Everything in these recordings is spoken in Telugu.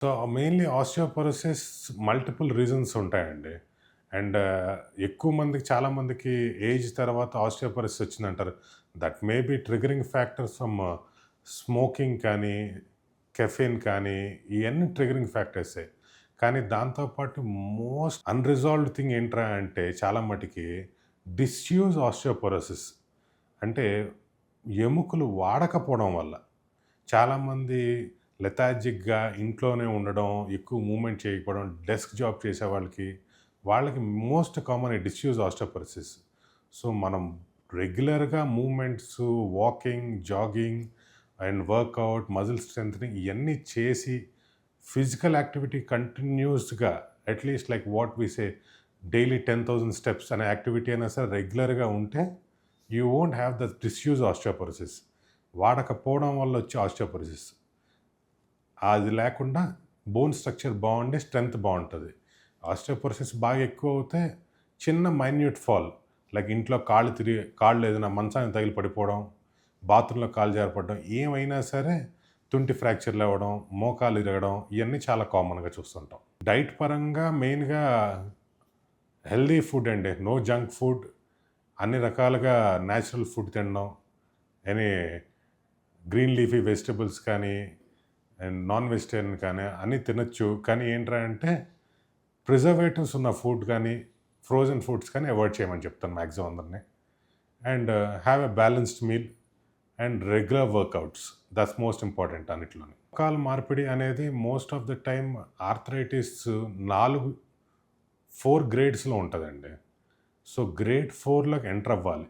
So, mainly osteoporosis multiple reasons ఉంటాయండి. అండ్ ఎక్కువ మందికి చాలా మందికి ఏజ్ తర్వాత ఆస్టియోపోరోసిస్ వచ్చిందంటారు. That may be triggering factors from smoking కానీ, కెఫెన్ కానీ ఇయన్నీ ట్రిగ్గరింగ్ ఫ్యాక్టర్సే. కానీ దాంతో పాటు మోస్ట్ అన్‌రిజాల్వ్డ్ థింగ్ ఏంట్రా అంటే చాలా మటికి డిస్యూజ్ ఆస్టియోపోరోసిస్. అంటే ఎముకలు వాడకపోవడం వల్ల. చాలామంది లెథార్జిక్‌గా ఇంట్లోనే ఉండడం, ఎక్కువ మూవ్‌మెంట్ చేయకపోవడం, డెస్క్ జాబ్ చేసేవాళ్ళకి, వాళ్ళకి మోస్ట్ కామన్ ఈ డిస్యూజ్ ఆస్టియోపోరోసిస్. సో, మనం రెగ్యులర్‌గా మూవ్‌మెంట్స్, walking, jogging and workout, muscle strengthening ఇయన్నీ చేసి ఫిజికల్ యాక్టివిటీ కంటిన్యూస్‌గా at least like what we say daily 10,000 steps అనే యాక్టివిటీ అయినా సరే రెగ్యులర్‌గా ఉంటే you won't have the disuse osteoporosis. వాడకపోవడం వల్ల వచ్చే ఆస్టియోపోరోసిస్. అది లేకుండా బోన్ స్ట్రక్చర్ బాగుండి స్ట్రెంగ్త్ బాగుంటుంది. ఆస్టియోపోరోసిస్ బాగా ఎక్కువ అవుతే చిన్న మైన్యూట్ ఫాల్ లైక్ ఇంట్లో కాళ్ళు ఏదైనా మంచానికి తగిలి పడిపోవడం, బాత్రూంలో కాళ్ళు జారిపడడం ఏమైనా సరే తుంటి ఫ్రాక్చర్లు అవ్వడం, మోకాలు ఇరగడం ఇవన్నీ చాలా కామన్‌గా చూస్తుంటాం. డైట్ పరంగా మెయిన్‌గా హెల్తీ ఫుడ్ అండి. No junk food. అన్ని రకాలుగా న్యాచురల్ ఫుడ్ తినడం. ఎనీ గ్రీన్ లీఫీ వెజిటబుల్స్ కానీ అండ్ నాన్ వెజిటేరియన్ కానీ అన్నీ తినొచ్చు. కానీ ఏంట్రా అంటే ప్రిజర్వేటివ్స్ ఉన్న ఫుడ్ కానీ, ఫ్రోజన్ ఫుడ్స్ కానీ అవాయిడ్ చేయమని చెప్తాను మ్యాక్సిమం అందరిని. And have a balanced meal and regular workouts. That's most important అన్నిట్లోని. మోకాలు మార్పిడి అనేది most of the time arthritis 4 గ్రేడ్స్‌లో ఉంటదండి. సో, గ్రేడ్ 4లోకి ఎంటర్ అవ్వాలి.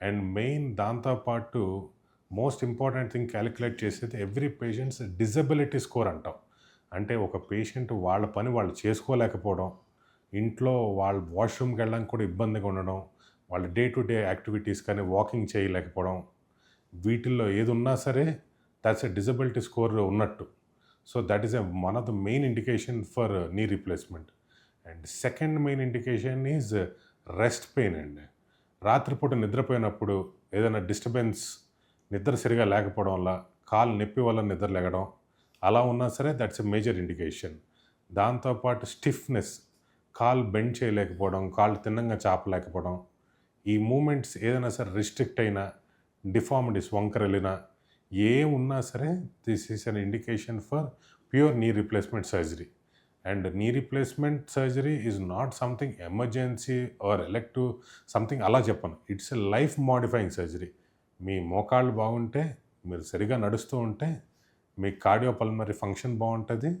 అండ్ మెయిన్ దాంతో పాటు మోస్ట్ ఇంపార్టెంట్ థింగ్ కాలిక్యులేట్ చేసేది ఎవ్రీ పేషెంట్స్ డిజబిలిటీ స్కోర్ అంటాం. అంటే ఒక పేషెంట్ వాళ్ళ పని వాళ్ళు చేసుకోలేకపోవడం, ఇంట్లో వాళ్ళు వాష్‌రూమ్‌కి వెళ్ళడానికి కూడా ఇబ్బందిగా ఉండడం, వాళ్ళ డే టు డే యాక్టివిటీస్ కానీ వాకింగ్ చేయలేకపోవడం, వీటిల్లో ఏదున్నా సరే దట్స్ ఎ డిజబిలిటీ స్కోర్ ఉన్నట్టు. So, that is one of the main indication for knee replacement. And second main indication is rest pain అండి. రాత్రిపూట నిద్రపోయినప్పుడు ఏదైనా డిస్టర్బెన్స్, నిద్ర సరిగా లేకపోవడం వల్ల, కాలు నొప్పి వల్ల నిద్ర లెగడం, అలా ఉన్నా సరే దట్స్ ఎ మేజర్ ఇండికేషన్. దాంతోపాటు స్టిఫ్‌నెస్, కాలు బెండ్ చేయలేకపోవడం, కాళ్ళు తిన్నంగా చాపలేకపోవడం, ఈ మూవ్‌మెంట్స్ ఏదైనా సరే రిస్ట్రిక్ట్ అయినా, డిఫార్మిటీస్ వంకరెళ్ళినా, ఏమున్నా సరే this is an indication for pure knee replacement surgery. And knee replacement surgery is not something emergency or elective something అలా చెప్పను. It's a life modifying surgery. మీ మోకాళ్ళు బాగుంటే, మీరు సరిగ్గా నడుస్తూ ఉంటే, మీ కార్డియోపల్మనరీ ఫంక్షన్ బాగుంటుంది,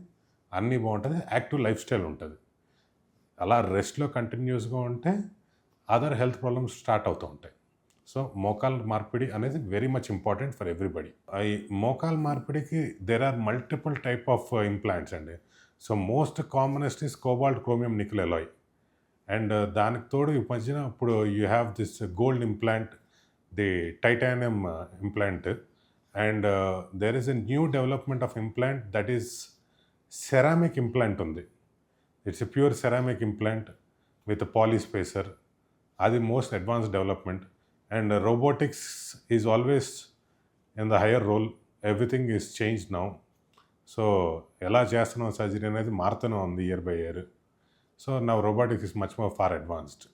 అన్నీ బాగుంటుంది, యాక్టివ్ లైఫ్ స్టైల్ ఉంటుంది. అలా రెస్ట్‌లో కంటిన్యూస్‌గా ఉంటే అదర్ హెల్త్ ప్రాబ్లమ్స్ స్టార్ట్ అవుతూ ఉంటాయి. సో, మోకాలు మార్పిడి అనేది very much important for everybody. ఈ మోకాలు మార్పిడికి there are multiple type of implants అండి. So, most commonest is cobalt chromium nickel alloy. And దానికి తోడు ఈ మధ్యన ఇప్పుడు you have this gold implant, the titanium implant. And there is a new development of implant that is ceramic implant ఉంది. It's a pure ceramic implant with polyspacer. అది most advanced development. And robotics is always in the higher role. Everything is changed now. So, ఎలా చేస్తున్నాం సర్జరీ అనేది మారుతూనే ఉంది year by year. So, now robotics is much more far advanced.